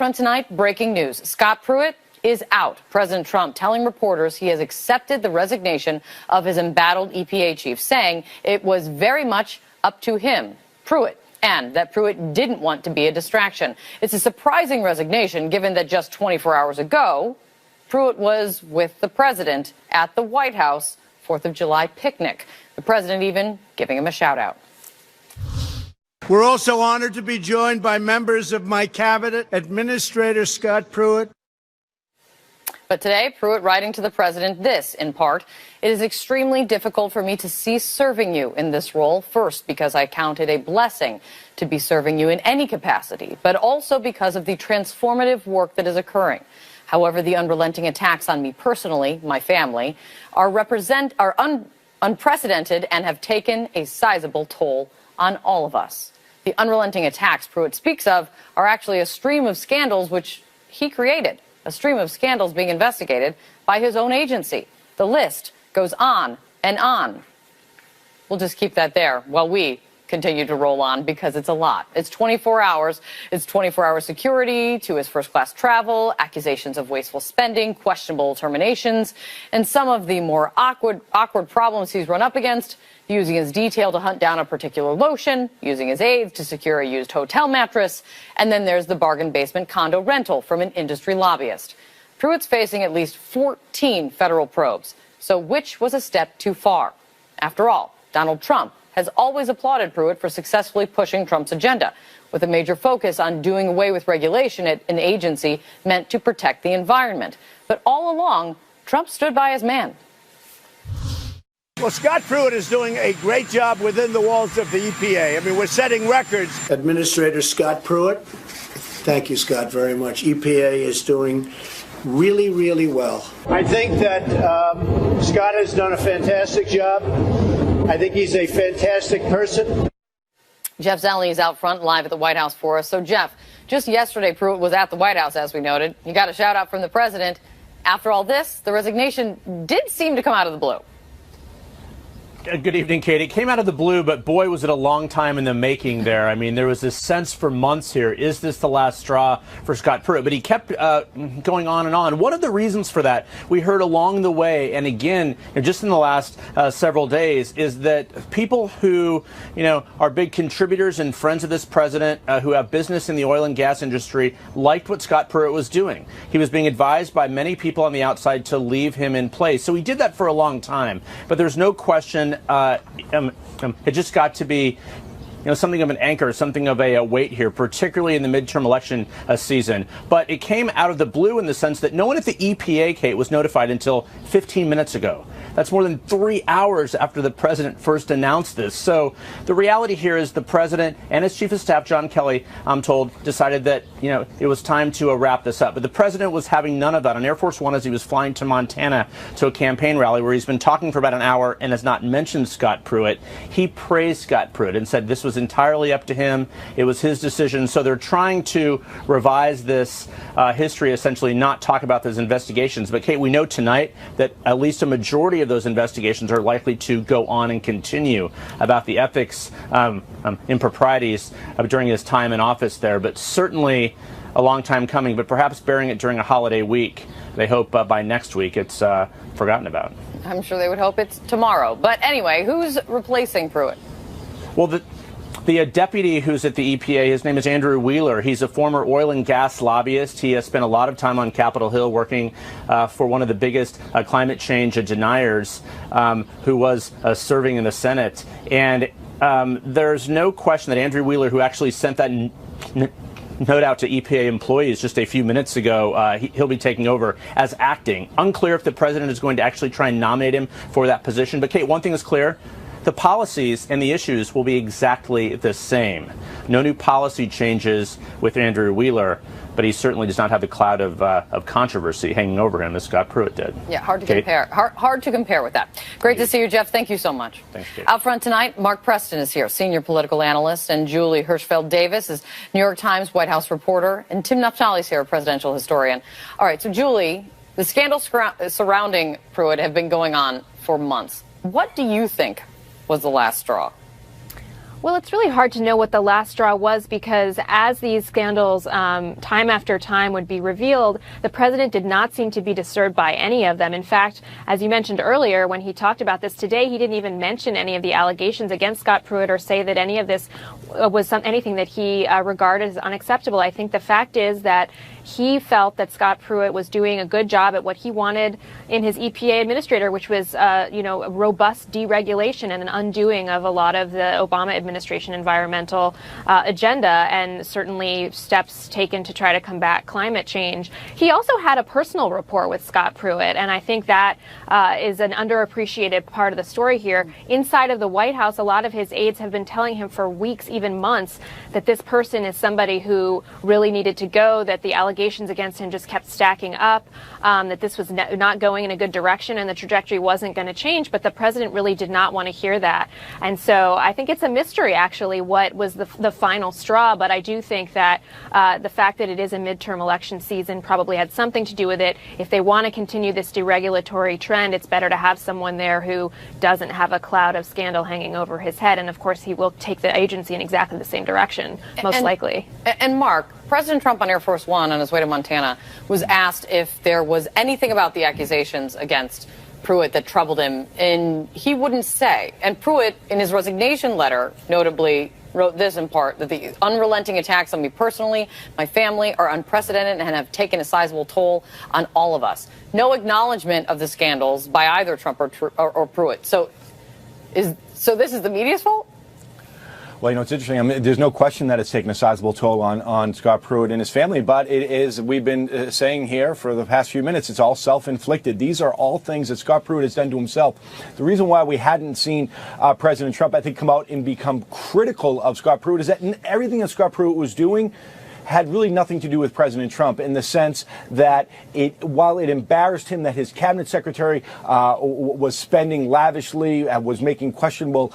From tonight, breaking news. Scott Pruitt is out. President Trump telling reporters he has accepted the resignation of his embattled EPA chief, saying it was very much up to him, Pruitt, and that Pruitt didn't want to be a distraction. It's a surprising resignation, given that just 24 hours ago, Pruitt was with the president at the White House 4th of July picnic. The president even giving him a shout out. We're also honored to be joined by members of my cabinet, Administrator Scott Pruitt. But today, Pruitt writing to the president this, in part, it is extremely difficult for me to cease serving you in this role, first because I count it a blessing to be serving you in any capacity, but also because of the transformative work that is occurring. However, the unrelenting attacks on me personally, my family, are unprecedented and have taken a sizable toll on all of us. The unrelenting attacks Pruitt speaks of are actually a stream of scandals which he created, a stream of scandals being investigated by his own agency. The list goes on and on. We'll just keep that there while we continue to roll on, because it's a lot. It's 24 hours. It's 24-hour security to his first-class travel, accusations of wasteful spending, questionable terminations, and some of the more awkward problems he's run up against, using his detail to hunt down a particular lotion, using his aides to secure a used hotel mattress, and then there's the bargain basement condo rental from an industry lobbyist. Pruitt's facing at least 14 federal probes. So which was a step too far? After all, Donald Trump has always applauded Pruitt for successfully pushing Trump's agenda, with a major focus on doing away with regulation at an agency meant to protect the environment. But all along, Trump stood by his man. Well, Scott Pruitt is doing a great job within the walls of the EPA. I mean, we're setting records. Administrator Scott Pruitt, thank you, Scott, very much. EPA is doing really, really well. I think that Scott has done a fantastic job. I think he's a fantastic person. Jeff Zellney is out front live at the White House for us. So, Jeff, just yesterday, Pruitt was at the White House, as we noted. You got a shout out from the president. After all this, the resignation did seem to come out of the blue. Good evening, Katie. It came out of the blue, but boy, was it a long time in the making there. I mean, there was this sense for months here, is this the last straw for Scott Pruitt? But he kept going on and on. One of the reasons for that, we heard along the way, and again, just in the last several days, is that people who, are big contributors and friends of this president, who have business in the oil and gas industry, liked what Scott Pruitt was doing. He was being advised by many people on the outside to leave him in place. So he did that for a long time. But there's no question it just got to be something of an anchor, something of a weight here, particularly in the midterm election season. But it came out of the blue in the sense that no one at the EPA, Kate, was notified until 15 minutes ago. That's more than 3 hours after the president first announced this. So the reality here is the president and his chief of staff, John Kelly, I'm told, decided that, it was time to wrap this up. But the president was having none of that on Air Force One as he was flying to Montana to a campaign rally where he's been talking for about an hour and has not mentioned Scott Pruitt. He praised Scott Pruitt and said this was entirely up to him. It was his decision. So they're trying to revise this history, essentially not talk about those investigations. But, Kate, we know tonight that at least a majority of those investigations are likely to go on and continue about the ethics improprieties during his time in office there. But certainly a long time coming, but perhaps bearing it during a holiday week. They hope by next week it's forgotten about. I'm sure they would hope it's tomorrow. But anyway, who's replacing Pruitt? Well, the deputy who's at the EPA, his name is Andrew Wheeler. He's a former oil and gas lobbyist. He has spent a lot of time on Capitol Hill working for one of the biggest climate change deniers, who was serving in the Senate. And there's no question that Andrew Wheeler, who actually sent that note out to EPA employees just a few minutes ago, he'll be taking over as acting. Unclear if the president is going to actually try and nominate him for that position. But, Kate, one thing is clear. The policies and the issues will be exactly the same. No new policy changes with Andrew Wheeler, but he certainly does not have the cloud of controversy hanging over him as Scott Pruitt did. Yeah, hard to compare. Hard to compare with that. Great to see you, Jeff. Thank you so much. Thanks, Kate. Out front tonight, Mark Preston is here, senior political analyst, and Julie Hirschfeld-Davis is New York Times White House reporter, and Tim Naftali's here, a presidential historian. All right, so Julie, the scandals surrounding Pruitt have been going on for months. What do you think was the last straw? Well, it's really hard to know what the last straw was because as these scandals time after time would be revealed, the president did not seem to be disturbed by any of them. In fact, as you mentioned earlier, when he talked about this today, he didn't even mention any of the allegations against Scott Pruitt or say that any of this was anything that he regarded as unacceptable. I think the fact is that he felt that Scott Pruitt was doing a good job at what he wanted in his EPA administrator, which was, a robust deregulation and an undoing of a lot of the Obama administration environmental agenda, and certainly steps taken to try to combat climate change. He also had a personal rapport with Scott Pruitt, and I think that is an underappreciated part of the story here. Inside of the White House, a lot of his aides have been telling him for weeks, even months, that this person is somebody who really needed to go, that the allegations against him just kept stacking up, that this was not going in a good direction and the trajectory wasn't going to change. But the president really did not want to hear that. And so I think it's a mystery, actually, what was the final straw. But I do think that the fact that it is a midterm election season probably had something to do with it. If they want to continue this deregulatory trend, it's better to have someone there who doesn't have a cloud of scandal hanging over his head. And of course, he will take the agency in exactly the same direction, most likely. And Mark, President Trump on Air Force One on his way to Montana was asked if there was anything about the accusations against Pruitt that troubled him, and he wouldn't say. And Pruitt, in his resignation letter, notably wrote this in part, that the unrelenting attacks on me personally, my family, are unprecedented and have taken a sizable toll on all of us. No acknowledgement of the scandals by either Trump or Pruitt. So this is the media's fault? Well, it's interesting. I mean, there's no question that it's taken a sizable toll on Scott Pruitt and his family, but it is, we've been saying here for the past few minutes, it's all self-inflicted. These are all things that Scott Pruitt has done to himself. The reason why we hadn't seen President Trump, I think, come out and become critical of Scott Pruitt is that everything that Scott Pruitt was doing had really nothing to do with President Trump, in the sense that while it embarrassed him that his cabinet secretary was spending lavishly, was making questionable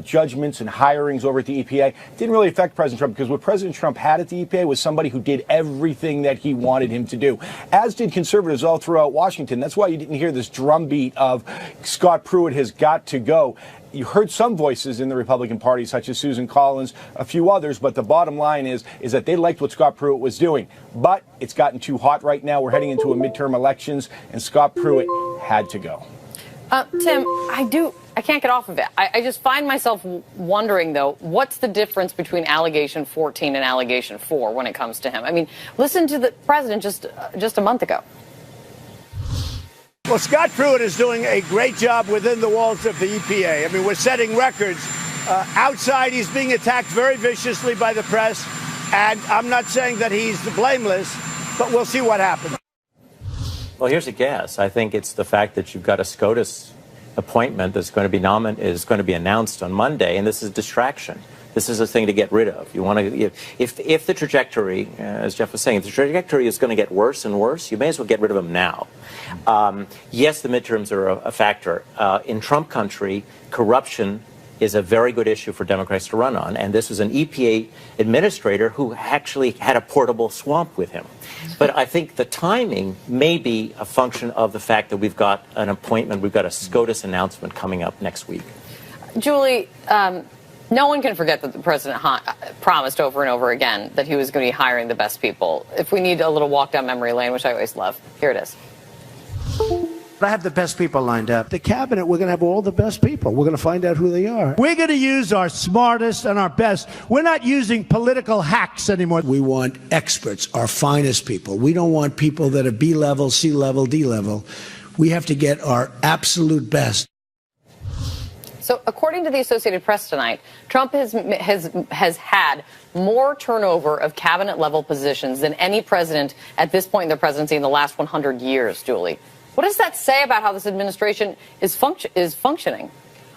judgments and hirings over at the EPA, it didn't really affect President Trump, because what President Trump had at the EPA was somebody who did everything that he wanted him to do, as did conservatives all throughout Washington. That's why you didn't hear this drumbeat of Scott Pruitt has got to go. You heard some voices in the Republican Party, such as Susan Collins, a few others, but the bottom line is that they liked what Scott Pruitt was doing. But it's gotten too hot right now. We're heading into a midterm elections, and Scott Pruitt had to go. Tim, I can't get off of it. I just find myself wondering, though, what's the difference between allegation 14 and allegation 4 when it comes to him? I mean, listen to the president just a month ago. Well, Scott Pruitt is doing a great job within the walls of the EPA. I mean, we're setting records. Outside, he's being attacked very viciously by the press. And I'm not saying that he's blameless, but we'll see what happens. Well, here's a guess. I think it's the fact that you've got a SCOTUS appointment that's going to be announced on Monday, and this is a distraction. This is a thing to get rid of. You want to, if the trajectory, as Jeff was saying, if the trajectory is going to get worse and worse, you may as well get rid of them now. Yes, the midterms are a factor. In Trump country, corruption is a very good issue for Democrats to run on, and this was an EPA administrator who actually had a portable swamp with him. But I think the timing may be a function of the fact that we've got an appointment, we've got a SCOTUS announcement coming up next week. Julie, no one can forget that the president promised over and over again that he was going to be hiring the best people. If we need a little walk down memory lane, which I always love, here it is. I have the best people lined up. The cabinet, we're going to have all the best people. We're going to find out who they are. We're going to use our smartest and our best. We're not using political hacks anymore. We want experts, our finest people. We don't want people that are B level, C level, D level. We have to get our absolute best. So according to the Associated Press tonight, Trump has had more turnover of cabinet-level positions than any president at this point in the presidency in the last 100 years, Julie. What does that say about how this administration is functioning?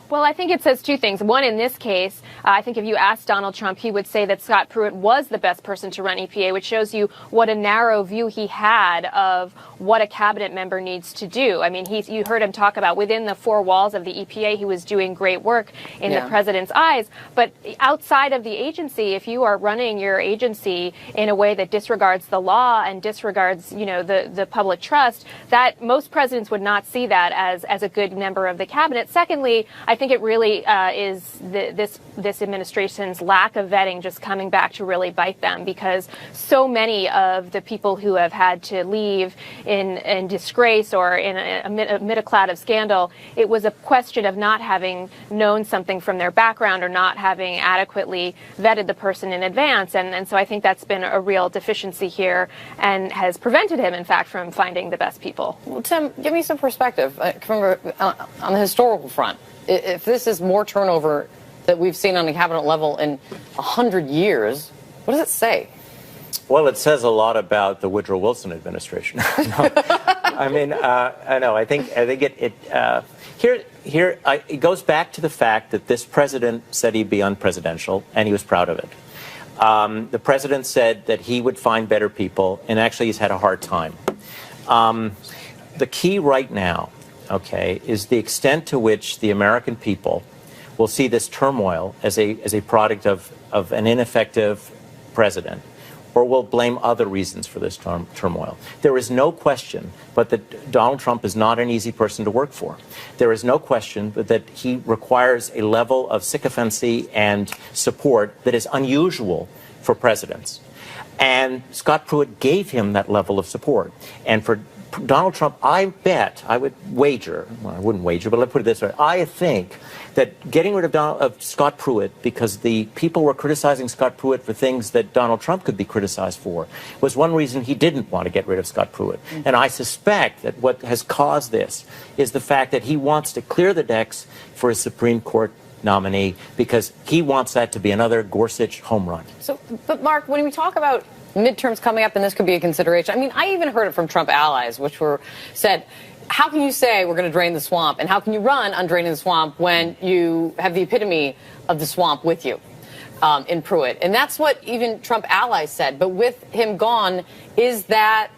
Well, I think it says two things. One, in this case, I think if you asked Donald Trump, he would say that Scott Pruitt was the best person to run EPA, which shows you what a narrow view he had of what a cabinet member needs to do. I mean, you heard him talk about within the four walls of the EPA, he was doing great work in the president's eyes. But outside of the agency, if you are running your agency in a way that disregards the law and disregards, the public trust, that most presidents would not see that as a good member of the cabinet. Secondly, I think it really is this this administration's lack of vetting just coming back to really bite them, because so many of the people who have had to leave in disgrace or in amid a cloud of scandal, it was a question of not having known something from their background or not having adequately vetted the person in advance. And so I think that's been a real deficiency here and has prevented him, in fact, from finding the best people. Well, Tim, give me some perspective on the historical front. If this is more turnover that we've seen on the cabinet level in 100 years, what does it say? Well, it says a lot about the Woodrow Wilson administration. No, I mean, I know. I think it goes back to the fact that this president said he'd be unpresidential, and he was proud of it. The president said that he would find better people, and actually he's had a hard time. The key right now, okay, is the extent to which the American people will see this turmoil as a product of an ineffective president, or will blame other reasons for this turmoil. There is no question but that Donald Trump is not an easy person to work for. There is no question but that he requires a level of sycophancy and support that is unusual for presidents. And Scott Pruitt gave him that level of support. And for Donald Trump, I would wager, well, I wouldn't wager, but let's put it this way, I think that getting rid of Scott Pruitt, because the people were criticizing Scott Pruitt for things that Donald Trump could be criticized for, was one reason he didn't want to get rid of Scott Pruitt. And I suspect that what has caused this is the fact that he wants to clear the decks for his Supreme Court nominee, because he wants that to be another Gorsuch home run. So, but Mark, when we talk about midterms coming up and this could be a consideration, I mean, I even heard it from Trump allies, which said, how can you say we're going to drain the swamp, and how can you run on draining the swamp when you have the epitome of the swamp with you in Pruitt? And that's what even Trump allies said. But with him gone, is that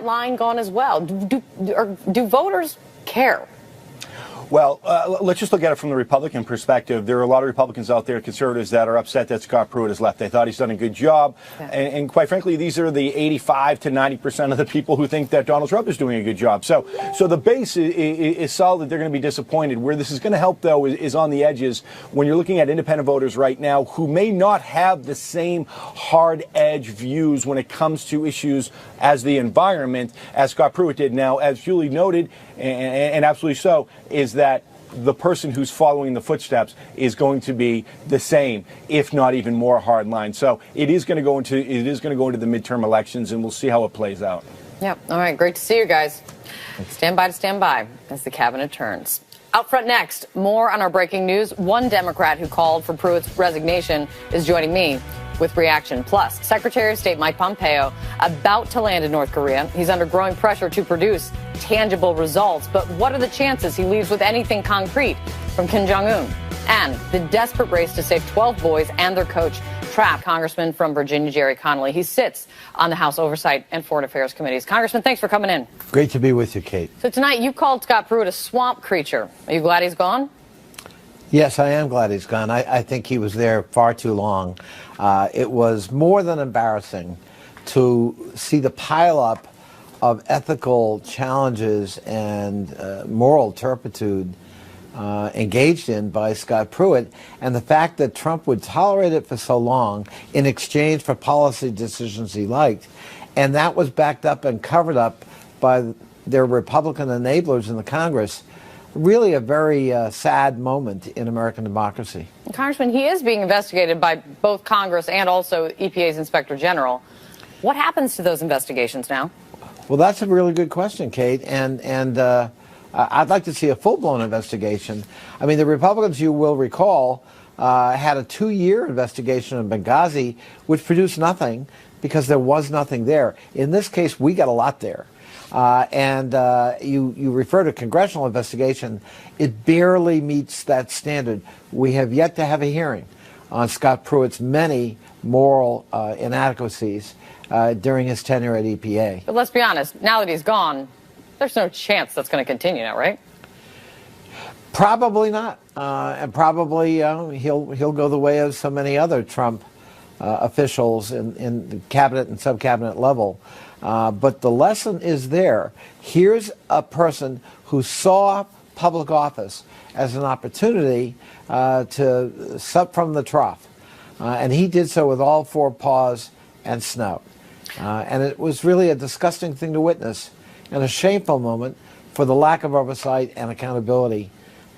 line gone as well? Do voters care? Well, let's just look at it from the Republican perspective. There are a lot of Republicans out there, conservatives, that are upset that Scott Pruitt has left. They thought he's done a good job. Yeah. And quite frankly, these are the 85 to 90% of the people who think that Donald Trump is doing a good job. So the base is solid. They're going to be disappointed. Where this is going to help, though, is on the edges. When you're looking at independent voters right now who may not have the same hard edge views when it comes to issues as the environment as Scott Pruitt did. Now, as Julie noted, and absolutely so, is that the person who's following the footsteps is going to be the same, if not even more hardline. So it is going to go into the midterm elections, and we'll see how it plays out. Yep. All right. Great to see you guys. Stand by as the cabinet turns. Out front next, more on our breaking news. One Democrat who called for Pruitt's resignation is joining me with reaction. Plus, Secretary of State Mike Pompeo about to land in North Korea. He's under growing pressure to produce tangible results. But what are the chances he leaves with anything concrete from Kim Jong-un? And the desperate race to save 12 boys and their coach trapped. Congressman from Virginia, Jerry Connolly. He sits on the House Oversight and Foreign Affairs Committees. Congressman, thanks for coming in. Great to be with you, Kate. So tonight you called Scott Pruitt a swamp creature. Are you glad he's gone? Yes, I am glad he's gone. I think he was there far too long. It was more than embarrassing to see the pileup of ethical challenges and moral turpitude engaged in by Scott Pruitt, and the fact that Trump would tolerate it for so long in exchange for policy decisions he liked, and that was backed up and covered up by their Republican enablers in the Congress. Really a very sad moment in American democracy. Congressman, he is being investigated by both Congress and also EPA's Inspector General. What happens to those investigations now? Well, that's a really good question, Kate, and I'd like to see a full-blown investigation. I mean, the Republicans, you will recall, had a 2-year investigation in Benghazi, which produced nothing because there was nothing there. In this case, we got a lot there. You refer to congressional investigation. It barely meets that standard. We have yet to have a hearing on Scott Pruitt's many moral inadequacies during his tenure at EPA. But let's be honest, now that he's gone, there's no chance that's going to continue now, right? Probably not. And probably he'll go the way of so many other Trump officials in the cabinet and sub-cabinet level. But the lesson is there. Here's a person who saw public office as an opportunity to sup from the trough. And he did so with all four paws and snout. And it was really a disgusting thing to witness and a shameful moment for the lack of oversight and accountability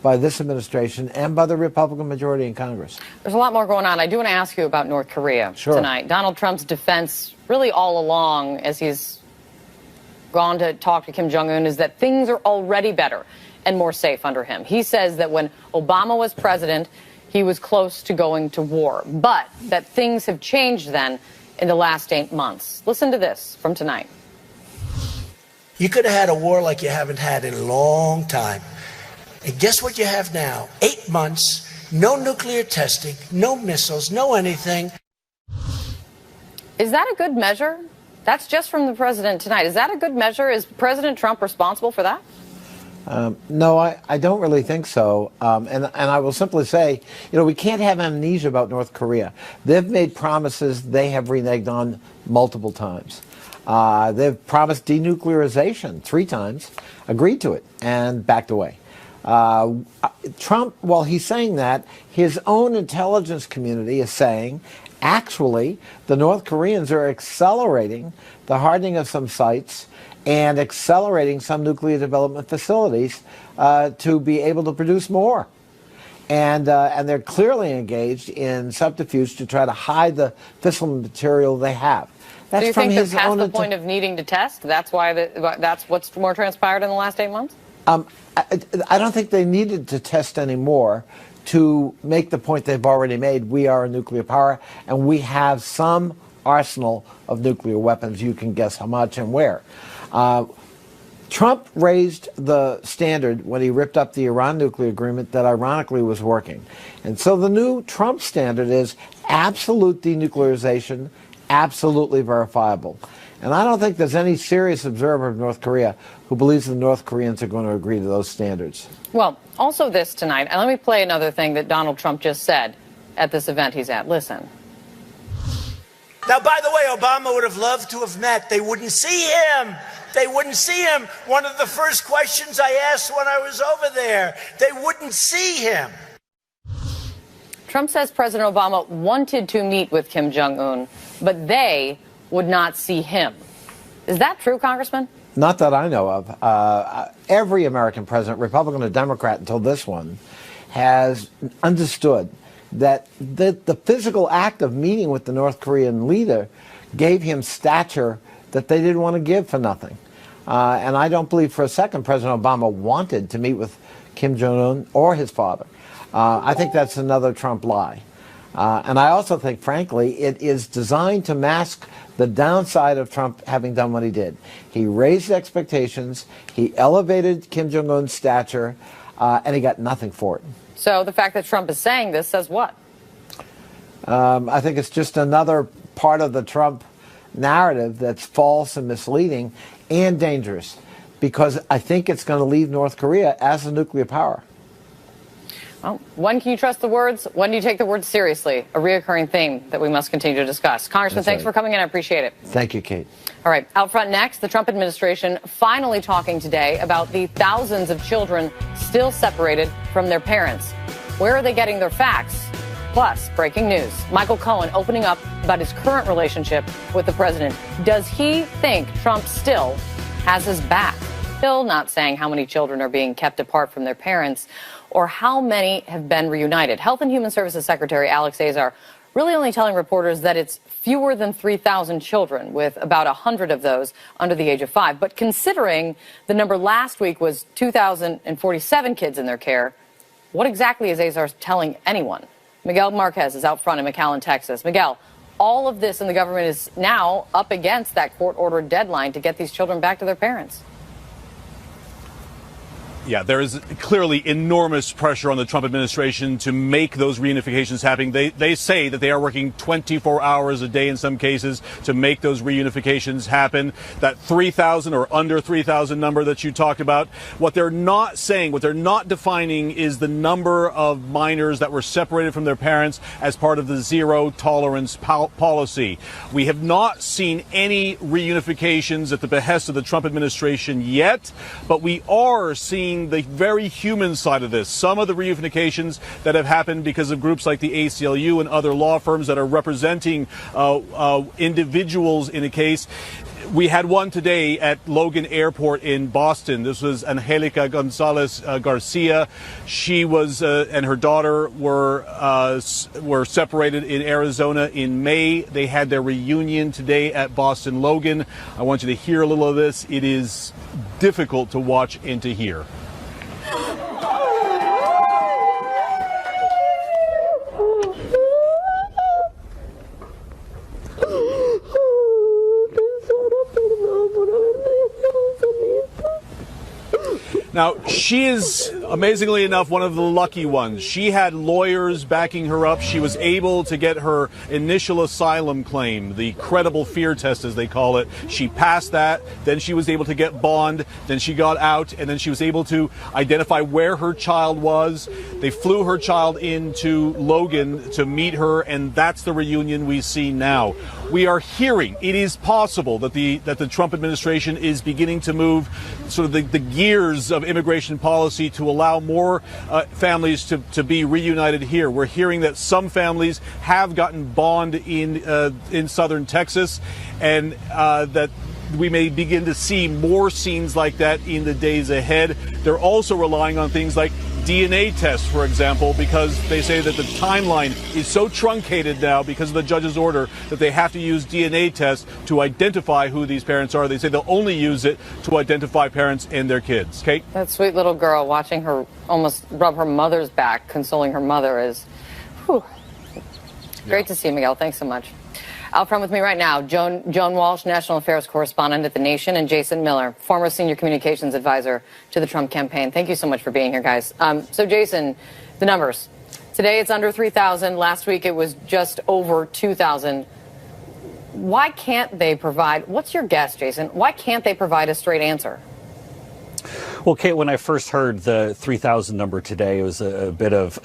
by this administration and by the Republican majority in Congress. There's a lot more going on. I do want to ask you about North Korea tonight. Donald Trump's defense really all along as he's gone to talk to Kim Jong-un is that things are already better and more safe under him. He says that when Obama was president, he was close to going to war, but that things have changed then in the last 8 months. Listen to this from tonight. You could have had a war like you haven't had in a long time. And guess what you have now? 8 months, no nuclear testing, no missiles, no anything. Is that a good measure? That's just from the president tonight. Is that a good measure? Is President Trump responsible for that? No, I don't really think so. And I will simply say, we can't have amnesia about North Korea. They've made promises they have reneged on multiple times. They've promised denuclearization 3 times, agreed to it, and backed away. Trump, while he's saying that, his own intelligence community is saying, actually, the North Koreans are accelerating the hardening of some sites and accelerating some nuclear development facilities to be able to produce more. And they're clearly engaged in subterfuge to try to hide the fissile material they have. That's Do you think they're past the point of needing to test? That's why that's what's more transpired in the last 8 months? I don't think they needed to test anymore to make the point they've already made. We are a nuclear power, and we have some arsenal of nuclear weapons. You can guess how much and where. Trump raised the standard when he ripped up the Iran nuclear agreement that ironically was working. And so the new Trump standard is absolute denuclearization, absolutely verifiable. And I don't think there's any serious observer of North Korea who believes the North Koreans are going to agree to those standards. Well, also this tonight, and let me play another thing that Donald Trump just said at this event he's at. Listen. Now, by the way, Obama would have loved to have met. They wouldn't see him. They wouldn't see him. One of the first questions I asked when I was over there, they wouldn't see him. Trump says President Obama wanted to meet with Kim Jong-un, but they would not see him. Is that true, Congressman? Not that I know of. Every American president, Republican or Democrat until this one, has understood that the physical act of meeting with the North Korean leader gave him stature that they didn't want to give for nothing. And I don't believe for a second President Obama wanted to meet with Kim Jong-un or his father. I think that's another Trump lie. And I also think, frankly, it is designed to mask the downside of Trump having done what he did. He raised expectations, he elevated Kim Jong-un's stature, and he got nothing for it. So the fact that Trump is saying this says what? I think it's just another part of the Trump narrative that's false and misleading and dangerous, because I think it's going to leave North Korea as a nuclear power. Well, when can you trust the words? When do you take the words seriously? A reoccurring theme that we must continue to discuss. Congressman, thanks for coming in. I appreciate it. Thank you, Kate. All right, out front next, the Trump administration finally talking today about the thousands of children still separated from their parents. Where are they getting their facts? Plus, breaking news, Michael Cohen opening up about his current relationship with the president. Does he think Trump still has his back? Still not saying how many children are being kept apart from their parents or how many have been reunited. Health and Human Services Secretary Alex Azar really only telling reporters that it's fewer than 3,000 children, with about 100 of those under the age of 5. But considering the number last week was 2,047 kids in their care, what exactly is Azar telling anyone? Miguel Marquez is out front in McAllen, Texas. Miguel, all of this in the government is now up against that court-ordered deadline to get these children back to their parents. Yeah, there is clearly enormous pressure on the Trump administration to make those reunifications happen. They say that they are working 24 hours a day in some cases to make those reunifications happen. That 3,000 or under 3,000 number that you talked about, what they're not saying, what they're not defining is the number of minors that were separated from their parents as part of the zero tolerance policy. We have not seen any reunifications at the behest of the Trump administration yet, but we are seeing seeing the very human side of this. Some of the reunifications that have happened because of groups like the ACLU and other law firms that are representing individuals in a case. We had one today at Logan Airport in Boston. This was Angelica Gonzalez Garcia. She was and her daughter were separated in Arizona in May. They had their reunion today at Boston Logan. I want you to hear a little of this. It is difficult to watch and to hear. Now, she is, amazingly enough, one of the lucky ones. She had lawyers backing her up. She was able to get her initial asylum claim, the credible fear test, as they call it. She passed that. Then she was able to get bond. Then she got out, and then she was able to identify where her child was. They flew her child into Logan to meet her, and that's the reunion we see now. We are hearing it is possible that the Trump administration is beginning to move sort of the gears of immigration policy to allow more families to be reunited here. We're hearing that some families have gotten bond in southern Texas, and that we may begin to see more scenes like that in the days ahead. They're also relying on things like DNA tests, for example, because they say that the timeline is so truncated now because of the judge's order that they have to use DNA tests to identify who these parents are. They say they'll only use it to identify parents and their kids. Kate? That sweet little girl watching her almost rub her mother's back, consoling her mother is whew. Great to see you, Miguel. Thanks so much. Out front with me right now, Joan Walsh, National Affairs Correspondent at The Nation, and Jason Miller, former Senior Communications Advisor to the Trump campaign. Thank you so much for being here, guys. So, Jason, the numbers. Today it's under 3,000. Last week it was just over 2,000. Why can't they provide, what's your guess, Jason? Why can't they provide a straight answer? Well, Kate, when I first heard the 3,000 number today, it was a bit of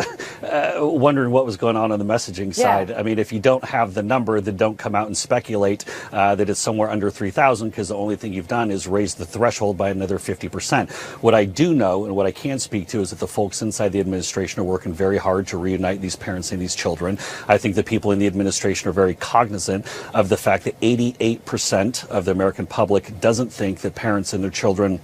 wondering what was going on the messaging side. I mean, if you don't have the number, then don't come out and speculate that it's somewhere under 3,000, because the only thing you've done is raise the threshold by another 50%. What I do know and what I can speak to is that the folks inside the administration are working very hard to reunite these parents and these children. I think the people in the administration are very cognizant of the fact that 88% of the American public doesn't think that parents and their children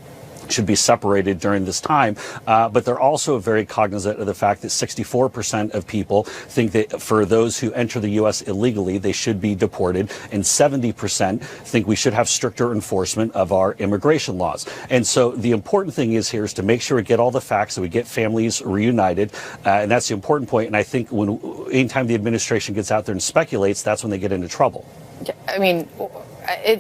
should be separated during this time, but they're also very cognizant of the fact that 64% of people think that for those who enter the U.S. illegally, they should be deported, and 70% think we should have stricter enforcement of our immigration laws. And so the important thing is here is to make sure we get all the facts, so we get families reunited, and that's the important point. And I think anytime the administration gets out there and speculates, that's when they get into trouble. I mean,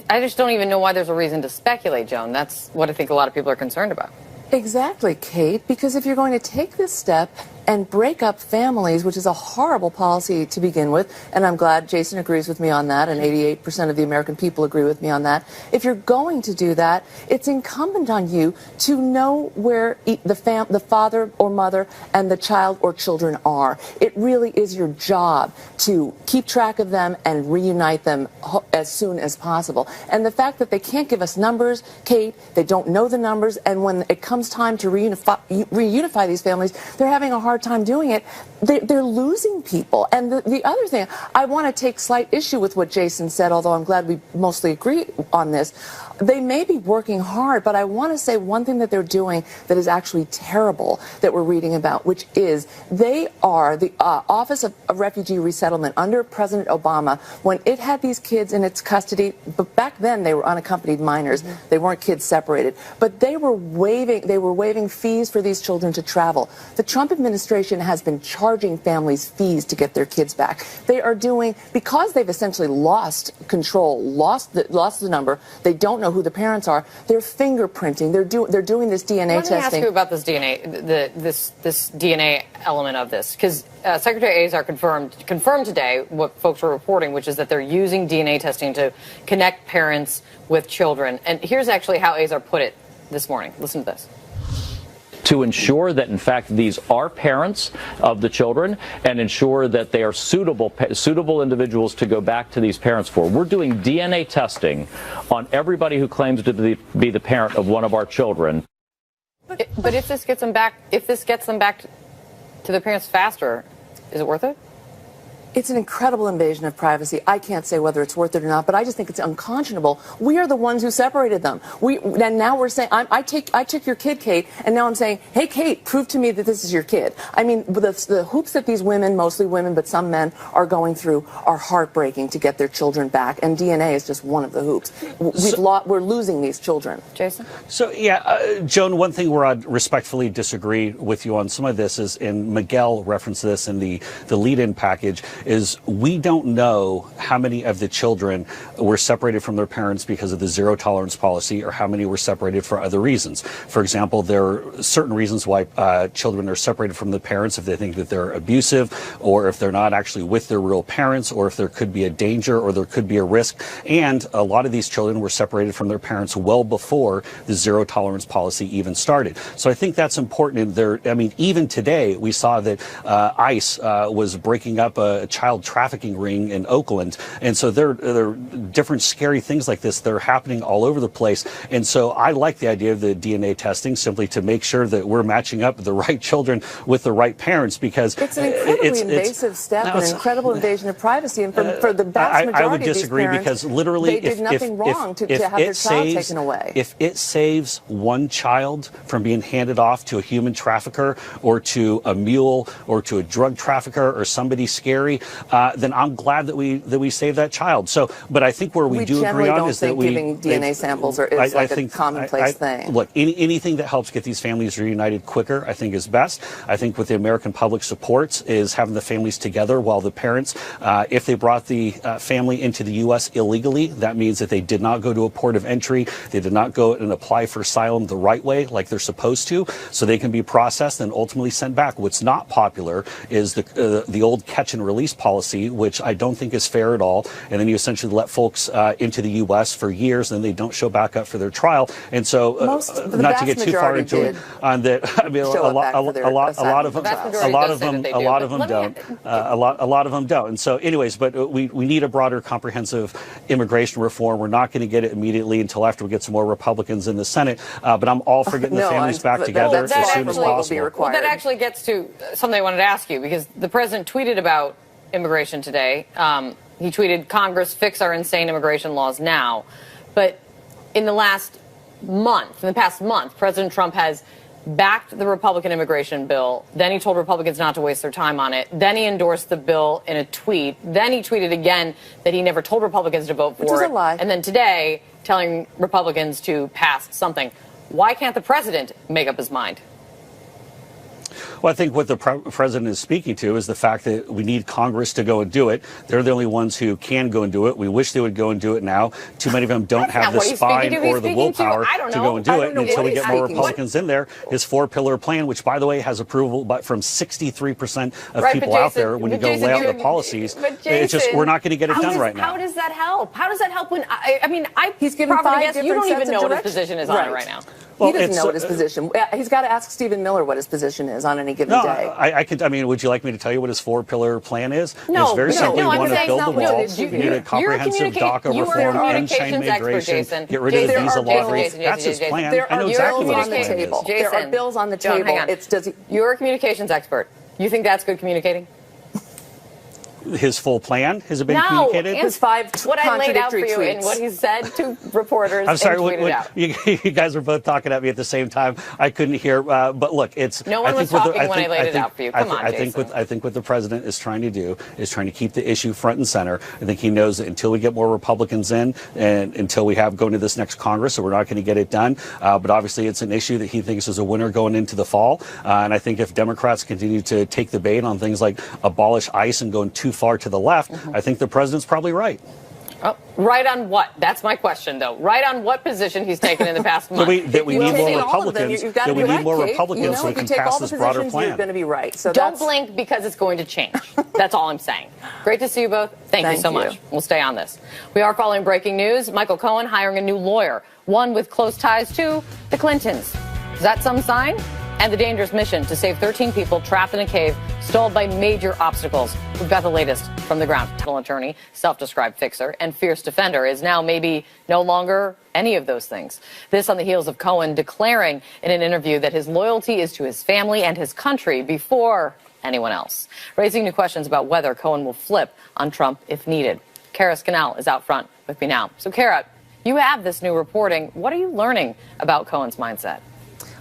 I just don't even know why there's a reason to speculate, Joan. That's what I think a lot of people are concerned about. Exactly, Kate, because if you're going to take this step and break up families, which is a horrible policy to begin with, and I'm glad Jason agrees with me on that, and 88% of the American people agree with me on that. If you're going to do that, it's incumbent on you to know where the father or mother and the child or children are. It really is your job to keep track of them and reunite them as soon as possible. And the fact that they can't give us numbers, Kate, they don't know the numbers, and when it comes time to reunify these families, they're having a hard time doing it. They're losing people. And the other thing, I want to take slight issue with what Jason said, although I'm glad we mostly agree on this. They may be working hard, but I want to say one thing that they're doing that is actually terrible that we're reading about, which is they are the Office of Refugee Resettlement under President Obama. When it had these kids in its custody, but back then they were unaccompanied minors. They weren't kids separated, but they were waiving fees for these children to travel. The Trump administration has been charging families fees to get their kids back. They are doing, because they've essentially lost control, lost the number. They don't know who the parents are. They're fingerprinting. They're doing this DNA testing. Let me ask you about this DNA, this DNA element of this, because Secretary Azar confirmed today what folks were reporting, which is that they're using DNA testing to connect parents with children. And here's actually how Azar put it this morning. Listen to this. To ensure that, in fact, these are parents of the children and ensure that they are suitable individuals to go back to these parents for. We're doing DNA testing on everybody who claims to be the parent of one of our children. But if this gets them back to their parents faster, is it worth it? It's an incredible invasion of privacy. I can't say whether it's worth it or not, but I just think it's unconscionable. We are the ones who separated them. And now we're saying, I took your kid, Kate, and now I'm saying, hey, Kate, prove to me that this is your kid. I mean, the hoops that these women, mostly women, but some men, are going through are heartbreaking to get their children back, and DNA is just one of the hoops. We're losing these children. Jason? So, Joan, one thing where I'd respectfully disagree with you on some of this is, and Miguel referenced this in the lead-in package, is we don't know how many of the children were separated from their parents because of the zero tolerance policy or how many were separated for other reasons. For example, there are certain reasons why children are separated from the parents if they think that they're abusive, or if they're not actually with their real parents, or if there could be a danger or there could be a risk. And a lot of these children were separated from their parents well before the zero tolerance policy even started. So I think that's important. I mean, even today we saw that ICE was breaking up a child trafficking ring in Oakland. And so there are different scary things like this that are happening all over the place. And so I like the idea of the DNA testing simply to make sure that we're matching up the right children with the right parents, because it's an incredibly invasive step and an incredible invasion of privacy. And for the vast majority I would disagree of these parents, because literally they did nothing wrong to have their child taken away. If it saves one child from being handed off to a human trafficker or to a mule or to a drug trafficker or somebody scary, then I'm glad that we saved that child. So, but I think where we do agree on is that giving DNA samples is a commonplace thing. Look, anything that helps get these families reunited quicker, I think is best. I think what the American public supports is having the families together while the parents, if they brought the family into the U.S. illegally, that means that they did not go to a port of entry, they did not go and apply for asylum the right way like they're supposed to, so they can be processed and ultimately sent back. What's not popular is the old catch and release policy, which I don't think is fair at all. And then you essentially let folks into the U.S. for years, and then they don't show back up for their trial. And so, not to get too far into it, on that, I mean, a lot of them don't. And so, anyways, but we need a broader, comprehensive immigration reform. We're not going to get it immediately until after we get some more Republicans in the Senate. But I'm all for getting the families back together as soon as possible. Well, that actually gets to something I wanted to ask you, because the president tweeted about immigration today. He tweeted, "Congress, fix our insane immigration laws now." But in the past month, President Trump has backed the Republican immigration bill. Then he told Republicans not to waste their time on it. Then he endorsed the bill in a tweet. Then he tweeted again that he never told Republicans to vote for it. Which is a lie. And then today, telling Republicans to pass something. Why can't the president make up his mind? Well, I think what the president is speaking to is the fact that we need Congress to go and do it. They're the only ones who can go and do it. We wish they would go and do it now. Too many of them don't have the spine or the willpower to go and do it. And until we get more Republicans in there, his four-pillar plan, which, by the way, has approval from 63% of people out there when you go lay out the policies, it's just we're not going to get it done right now. How does that help? How does that help when he's given 5 different you don't sets even of know what his directions. position is on it right now. He doesn't know what his position. He's got to ask Stephen Miller what his position is on any given day. I mean, would you like me to tell you what his four-pillar plan is? No, it's very simply: we want to build the wall. You We need a comprehensive DACA reform, end China migration, get rid of the visa lottery. That's his plan. There I know are exactly bills what on his the plan table. is. There are bills on the table. You're a communications expert. You think that's good communicating? His full plan has been communicated? His 5 what I laid out for you tweets. and what he said to reporters. I'm sorry, and tweeted out. You guys are both talking at me at the same time. I couldn't hear, but look, it's... No one was talking when I laid it out for you. Come on, Jason. I think what the president is trying to do is trying to keep the issue front and center. I think he knows that until we get more Republicans in and until we have going to this next Congress, so we're not going to get it done. But obviously it's an issue that he thinks is a winner going into the fall. And I think if Democrats continue to take the bait on things like abolish ICE and going too far to the left, I think the president's probably right. Oh, right on what? That's my question, though. Right on what position he's taken in the past month? that we need more Republicans. That we need more Republicans so we can pass this broader plan. You're going to be right. So don't blink because it's going to change. That's all I'm saying. Great to see you both. Thank you so much. We'll stay on this. We are following breaking news. Michael Cohen hiring a new lawyer, one with close ties to the Clintons. Is that some sign? and the dangerous mission to save 13 people trapped in a cave stalled by major obstacles. We've got the latest from the ground. Attorney, self-described fixer, and fierce defender is now maybe no longer any of those things. This on the heels of Cohen declaring in an interview that his loyalty is to his family and his country before anyone else, raising new questions about whether Cohen will flip on Trump if needed. Kara Scannell is out front with me now. So, Kara, you have this new reporting. What are you learning about Cohen's mindset?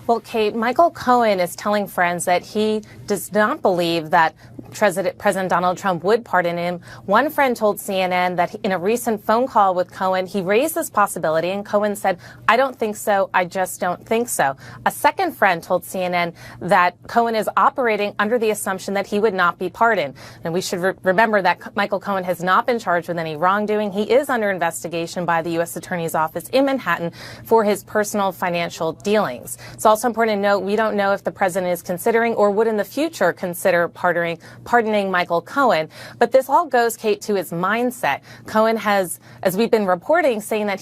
Well, Kate, Michael Cohen is telling friends that he does not believe that President Donald Trump would pardon him. One friend told CNN that in a recent phone call with Cohen, he raised this possibility, and Cohen said, "I don't think so. I just don't think so." A second friend told CNN that Cohen is operating under the assumption that he would not be pardoned. And we should remember that Michael Cohen has not been charged with any wrongdoing. He is under investigation by the U.S. Attorney's Office in Manhattan for his personal financial dealings. It's also important to note we don't know if the president is considering or would in the future consider pardoning Michael Cohen. But this all goes, Kate, to his mindset. Cohen has, as we've been reporting, saying that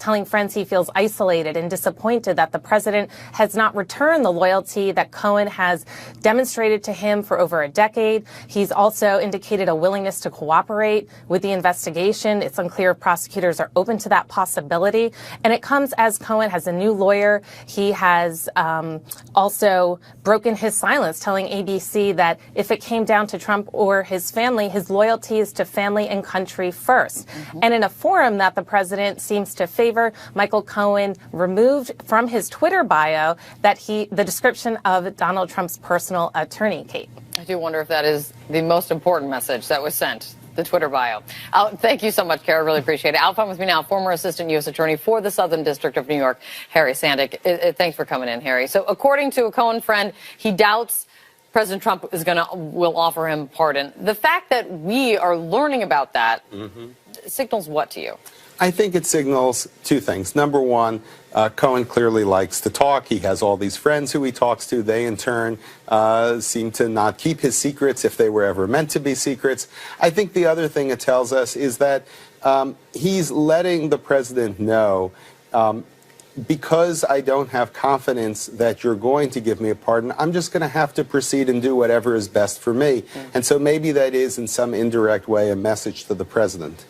telling friends he feels isolated and disappointed that the president has not returned the loyalty that Cohen has demonstrated to him for over a decade. He's also indicated a willingness to cooperate with the investigation. It's unclear if prosecutors are open to that possibility. And it comes as Cohen has a new lawyer. He has also broken his silence, telling ABC that if it came down to Trump or his family, his loyalty is to family and country first. And in a forum that the president seems to favor, Michael Cohen removed from his Twitter bio the description of Donald Trump's personal attorney, Kate. I do wonder if that is the most important message that was sent. The Twitter bio. Thank you so much, Kara. Really appreciate it. Out front with me now, former Assistant U.S. Attorney for the Southern District of New York, Harry Sandick. Thanks for coming in, Harry. So according to a Cohen friend, he doubts President Trump will offer him pardon. The fact that we are learning about that signals what to you? I think it signals two things. Number one, Cohen clearly likes to talk. He has all these friends who he talks to. They, in turn, seem to not keep his secrets if they were ever meant to be secrets. I think the other thing it tells us is that he's letting the president know, because I don't have confidence that you're going to give me a pardon, I'm just going to have to proceed and do whatever is best for me. And so maybe that is, in some indirect way, a message to the president.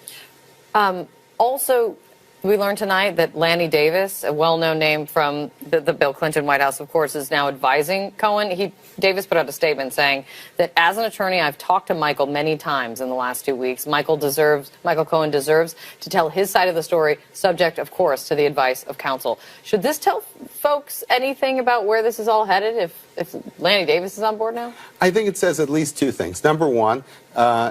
Also, we learned tonight that Lanny Davis, a well-known name from the Bill Clinton White House, of course, is now advising Cohen. Davis put out a statement saying that as an attorney, I've talked to Michael many times in the last 2 weeks. Michael Cohen deserves to tell his side of the story, subject, of course, to the advice of counsel. Should this tell folks anything about where this is all headed if Lanny Davis is on board now? I think it says at least two things. Number one,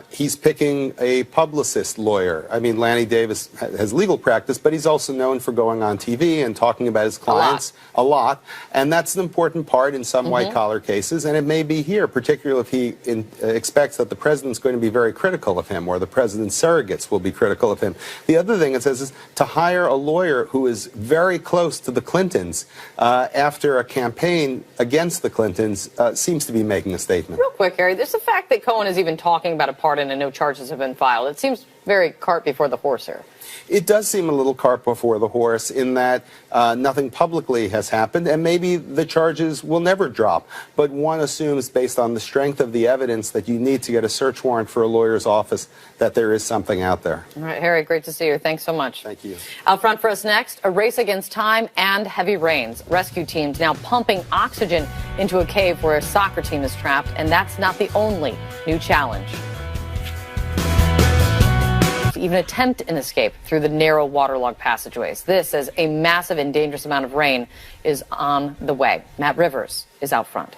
he's picking a publicist lawyer. I mean, Lanny Davis has legal practice, but he's also known for going on TV and talking about his clients a lot. And that's an important part in some white-collar cases, and it may be here, particularly if he expects that the president's going to be very critical of him or the president's surrogates will be critical of him. The other thing it says is to hire a lawyer who is very close to the Clintons after a campaign against the Clintons seems to be making a statement. Real quick, Harry, there's the fact that Cohen is even talking about a pardon and no charges have been filed. It seems very cart before the horse here. It does seem a little cart before the horse in that nothing publicly has happened, and maybe the charges will never drop. But one assumes, based on the strength of the evidence that you need to get a search warrant for a lawyer's office, that there is something out there. All right, Harry, great to see you. Thanks so much. Thank you. Out front for us next, a race against time and heavy rains. Rescue teams now pumping oxygen into a cave where a soccer team is trapped, and that's not the only new challenge. Even attempt an escape through the narrow waterlogged passageways. This, as a massive and dangerous amount of rain is on the way. Matt Rivers is out front.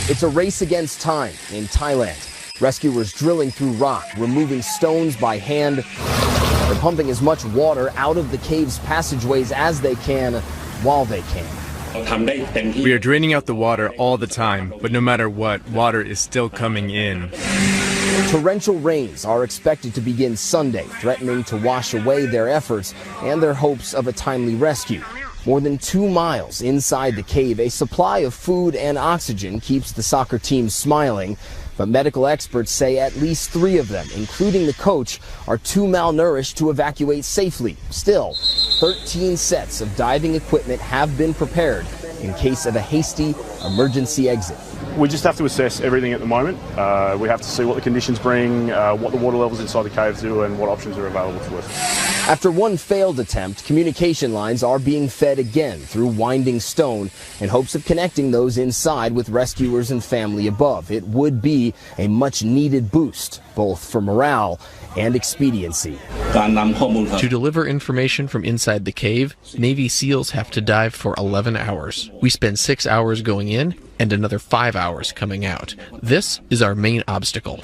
It's a race against time in Thailand. Rescuers drilling through rock, removing stones by hand. They're pumping as much water out of the cave's passageways as they can while they can. We are draining out the water all the time, but no matter what, water is still coming in. Torrential rains are expected to begin Sunday, threatening to wash away their efforts and their hopes of a timely rescue. More than 2 miles inside the cave, a supply of food and oxygen keeps the soccer team smiling. But medical experts say at least 3 of them, including the coach, are too malnourished to evacuate safely. Still, 13 sets of diving equipment have been prepared, in case of a hasty emergency exit. We just have to assess everything at the moment. We have to see what the conditions bring, what the water levels inside the cave do, and what options are available to us. After one failed attempt, communication lines are being fed again through Winding Stone in hopes of connecting those inside with rescuers and family above. It would be a much-needed boost, both for morale and expediency. To deliver information from inside the cave, Navy SEALs have to dive for 11 hours. We spend 6 hours going in and another 5 hours coming out. This is our main obstacle.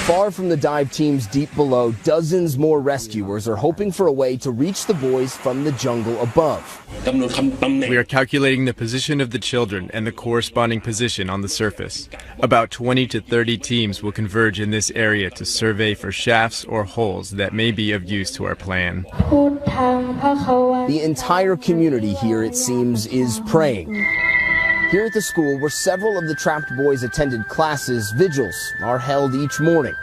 Far from the dive teams deep below, dozens more rescuers are hoping for a way to reach the boys from the jungle above. We are calculating the position of the children and the corresponding position on the surface. About 20 to 30 teams will converge in this area to survey for shafts or holes that may be of use to our plan. The entire community here, it seems, is praying. Here at the school, where several of the trapped boys attended classes, vigils are held each morning.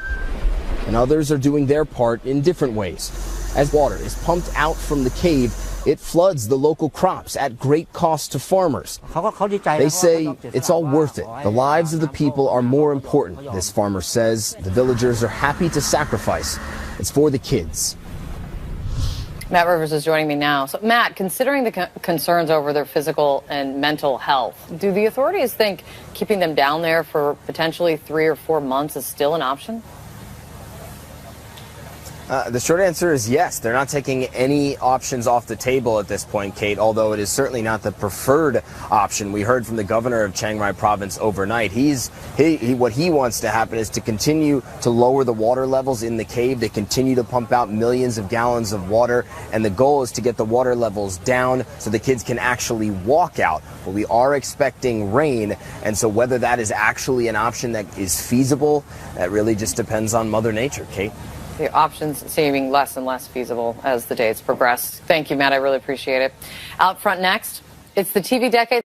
And others are doing their part in different ways. As water is pumped out from the cave, it floods the local crops at great cost to farmers. They say it's all worth it. The lives of the people are more important, this farmer says. The villagers are happy to sacrifice. It's for the kids. Matt Rivers is joining me now. So, Matt, considering the concerns over their physical and mental health, do the authorities think keeping them down there for potentially 3 or 4 months is still an option? The short answer is yes. They're not taking any options off the table at this point, Kate, although it is certainly not the preferred option. We heard from the governor of Chiang Rai province overnight. What he wants to happen is to continue to lower the water levels in the cave, to continue to pump out millions of gallons of water, and the goal is to get the water levels down so the kids can actually walk out. But we are expecting rain, and so whether that is actually an option that is feasible, that really just depends on Mother Nature, Kate. The options seeming less and less feasible as the days progress. Thank you, Matt. I really appreciate it. Out front next, it's the TV decade.